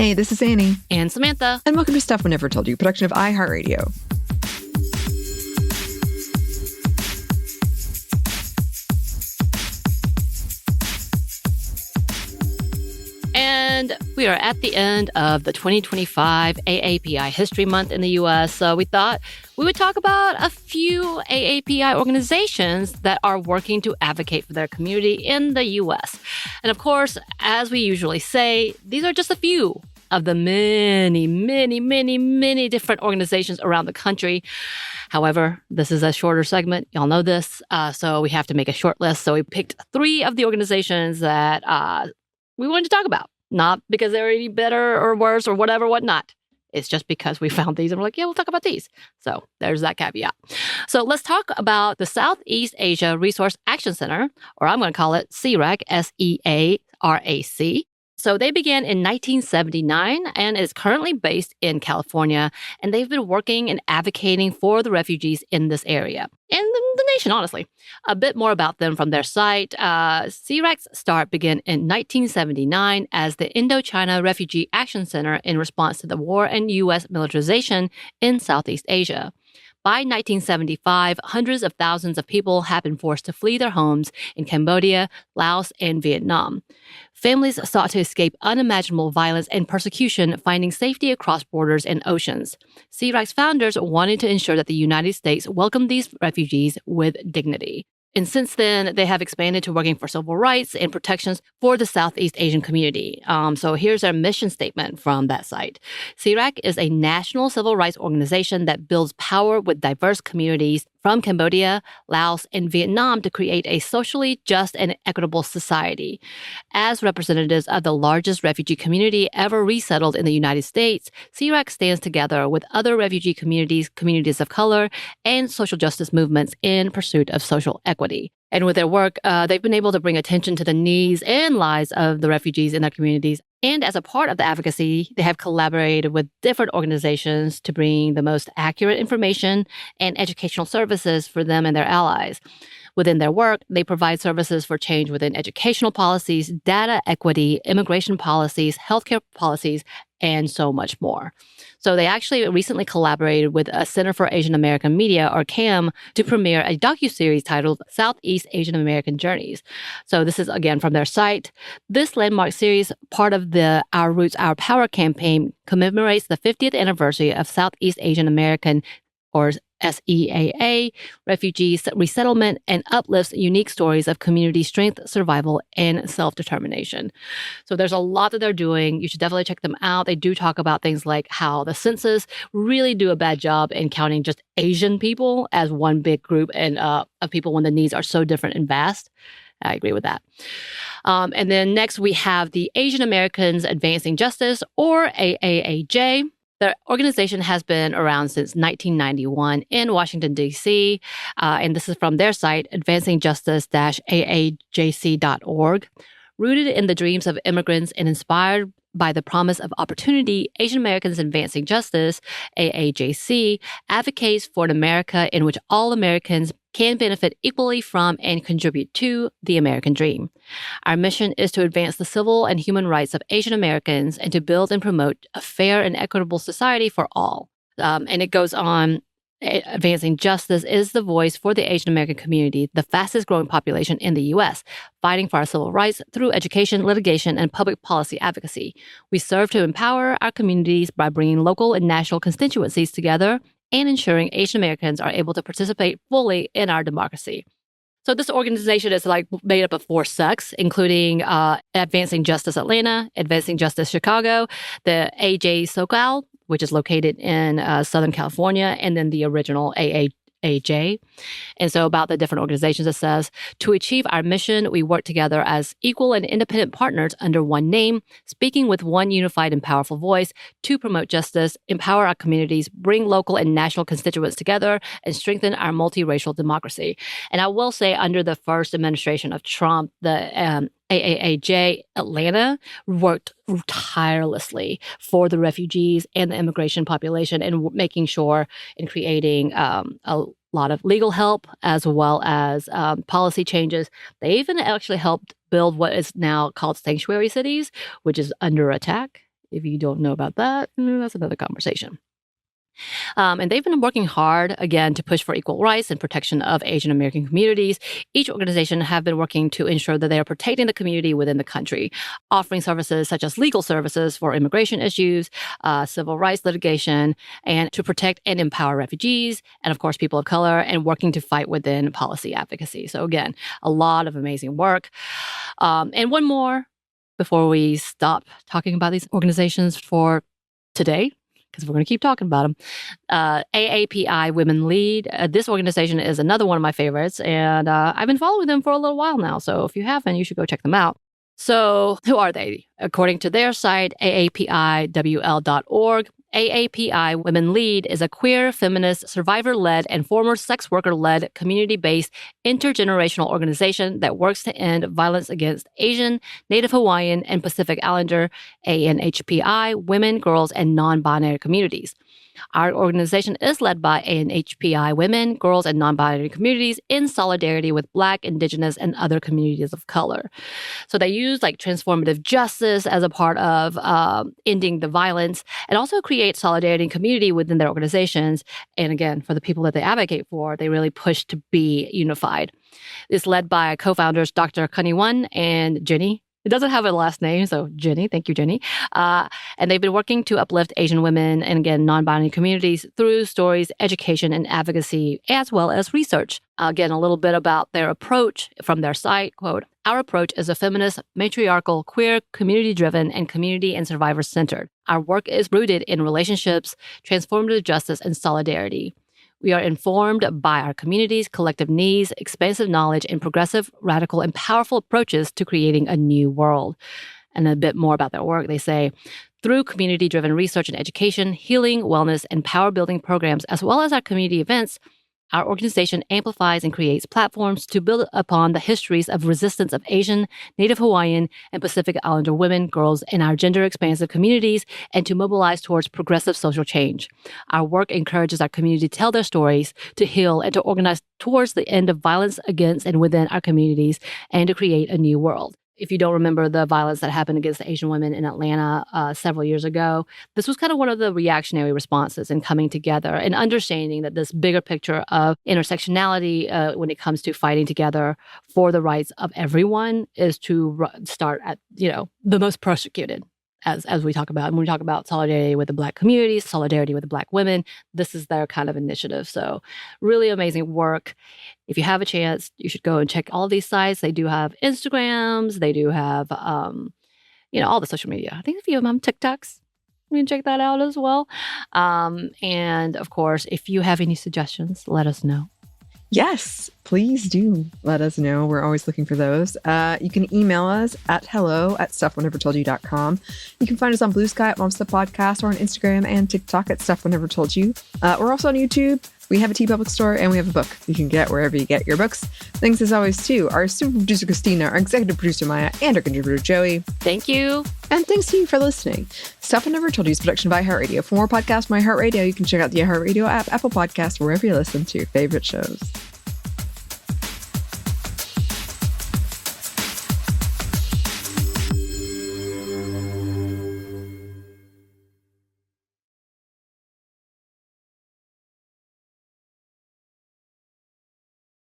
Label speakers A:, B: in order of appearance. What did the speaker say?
A: Hey, this is Anney.
B: And Samantha.
A: And welcome to Stuff We Never Told You, production of iHeartRadio.
B: And we are at the end of the 2025 AAPI History Month in the U.S., so we thought we would talk about a few AAPI organizations that are working to advocate for their community in the U.S. And of course, as we usually say, these are just a few of the many different organizations around the country. However, this is a shorter segment. Y'all know this, so we have to make a short list. So we picked 3 of the organizations that we wanted to talk about. Not because they're any better or worse or whatnot. It's just because we found these and we're like, yeah, we'll talk about these. So there's that caveat. So let's talk about the Southeast Asia Resource Action Center, or I'm going to call it SEARAC, SEARAC. So they began in 1979 and is currently based in California. And they've been working and advocating for the refugees in this area and the nation, honestly. A bit more about them from their site. SEARAC's start began in 1979 as the Indochina Refugee Action Center in response to the war and U.S. militarization in Southeast Asia. By 1975, hundreds of thousands of people had been forced to flee their homes in Cambodia, Laos, and Vietnam. Families sought to escape unimaginable violence and persecution, finding safety across borders and oceans. SEARAC's founders wanted to ensure that the United States welcomed these refugees with dignity. And since then, they have expanded to working for civil rights and protections for the Southeast Asian community. So here's their mission statement from that site. SEARAC is a national civil rights organization that builds power with diverse communities from Cambodia, Laos, and Vietnam to create a socially just and equitable society. As representatives of the largest refugee community ever resettled in the United States, SEARAC stands together with other refugee communities, communities of color, and social justice movements in pursuit of social equity. And with their work, they've been able to bring attention to the needs and lives of the refugees in their communities. And as a part of the advocacy, they have collaborated with different organizations to bring the most accurate information and educational services for them and their allies. Within their work, they provide services for change within educational policies, data equity, immigration policies, healthcare policies, and so much more. So they actually recently collaborated with a Center for Asian American Media, or CAM, to premiere a docuseries titled Southeast Asian American Journeys. So this is, again, from their site. This landmark series, part of the Our Roots, Our Power campaign, commemorates the 50th anniversary of Southeast Asian American, or SEAA, refugees, resettlement, and uplifts unique stories of community strength, survival, and self-determination. So there's a lot that they're doing. You should definitely check them out. They do talk about things like how the census really do a bad job in counting just Asian people as one big group and of people when the needs are so different and vast. I agree with that. And then next we have the Asian Americans Advancing Justice, or AAAJ. The organization has been around since 1991 in Washington, D.C., and this is from their site, advancingjustice-aajc.org. Rooted in the dreams of immigrants and inspired by the promise of opportunity, Asian Americans Advancing Justice, AAJC, advocates for an America in which all Americans can benefit equally from and contribute to the American dream. Our mission is to advance the civil and human rights of Asian Americans and to build and promote a fair and equitable society for all. And it goes on, Advancing Justice is the voice for the Asian American community, the fastest growing population in the U.S., fighting for our civil rights through education, litigation, and public policy advocacy. We serve to empower our communities by bringing local and national constituencies together and ensuring Asian Americans are able to participate fully in our democracy. So this organization is made up of 4 sects, including Advancing Justice Atlanta, Advancing Justice Chicago, the AJ SoCal, which is located in Southern California, and then the original AAJ. And so about the different organizations, it says, to achieve our mission, we work together as equal and independent partners under one name, speaking with one unified and powerful voice to promote justice, empower our communities, bring local and national constituents together, and strengthen our multiracial democracy. And I will say, under the first administration of Trump, the AAAJ Atlanta worked tirelessly for the refugees and the immigration population and making sure in creating a lot of legal help as well as policy changes. They even actually helped build what is now called sanctuary cities, which is under attack If you don't know about that, that's another conversation. And they've been working hard, again, to push for equal rights and protection of Asian American communities. Each organization have been working to ensure that they are protecting the community within the country, offering services such as legal services for immigration issues, civil rights litigation, and to protect and empower refugees, and of course, people of color, and working to fight within policy advocacy. So again, a lot of amazing work. And one more before we stop talking about these organizations for today, because we're going to keep talking about them. AAPI Women Lead. This organization is another one of my favorites, and I've been following them for a little while now. So if you haven't, you should go check them out. So who are they? According to their site, aapiwl.org, AAPI Women Lead is a queer, feminist, survivor-led, and former sex worker-led, community-based, intergenerational organization that works to end violence against Asian, Native Hawaiian, and Pacific Islander, ANHPI, women, girls, and non-binary communities. Our organization is led by ANHPI women, girls, and non-binary communities in solidarity with Black, Indigenous, and other communities of color. So they use transformative justice as a part of ending the violence, and also create solidarity and community within their organizations. And again, for the people that they advocate for, they really push to be unified. It's led by co-founders Dr. Kaniwan and Jenny. It doesn't have a last name, so Jenny, thank you, Jenny. And they've been working to uplift Asian women and, again, non-binary communities through stories, education, and advocacy, as well as research. Again, a little bit about their approach from their site, quote, "Our approach is a feminist, matriarchal, queer, community-driven, and community and survivor-centered. Our work is rooted in relationships, transformative justice, and solidarity. We are informed by our community's collective needs, expansive knowledge, and progressive, radical, and powerful approaches to creating a new world." And a bit more about their work, they say, "Through community-driven research and education, healing, wellness, and power-building programs, as well as our community events, our organization amplifies and creates platforms to build upon the histories of resistance of Asian, Native Hawaiian, and Pacific Islander women, girls, in our gender-expansive communities, and to mobilize towards progressive social change. Our work encourages our community to tell their stories, to heal, and to organize towards the end of violence against and within our communities, and to create a new world." If you don't remember the violence that happened against the Asian women in Atlanta several years ago, this was kind of one of the reactionary responses in coming together and understanding that this bigger picture of intersectionality when it comes to fighting together for the rights of everyone is to start at, the most persecuted. As we talk about, when we talk about solidarity with the Black communities, solidarity with the Black women, this is their kind of initiative. So really amazing work. If you have a chance, you should go and check all of these sites. They do have Instagrams. They do have, all the social media. I think a few of them have TikToks. You can check that out as well. And of course, if you have any suggestions, let us know.
A: Yes, please do let us know. We're always looking for those. You can email us at hello@stuffwhatevertoldyou.com. You can find us on Blue Sky at Mom's the Podcast, or on Instagram and TikTok at Stuff Whatever Told You. We're also on YouTube. We have a TeePublic store, and we have a book you can get wherever you get your books. Thanks as always to our super producer Christina, our executive producer Maya, and our contributor Joey.
B: Thank you.
A: And thanks to you for listening. Stuff I Never Told You is a production of iHeartRadio. For more podcasts from iHeartRadio, you can check out the iHeartRadio app, Apple Podcasts, wherever you listen to your favorite shows.